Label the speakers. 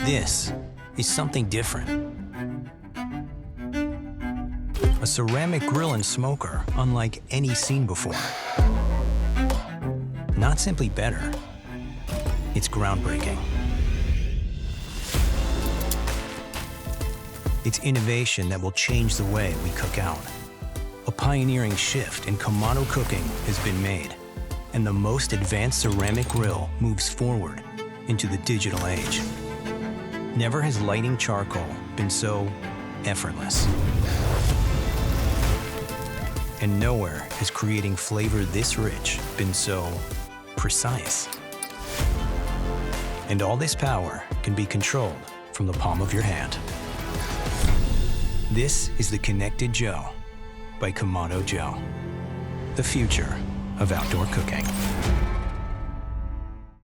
Speaker 1: This is something different. A ceramic grill and smoker unlike any seen before. Not simply better, it's groundbreaking. It's innovation that will change the way we cook out. A pioneering shift in Kamado cooking has been made, and the most advanced ceramic grill moves forward into the digital age. Never has lighting charcoal been so effortless. And nowhere has creating flavor this rich been so precise. And all this power can be controlled from the palm of your hand. This is the Konnected Joe by Kamado Joe, the future of outdoor cooking.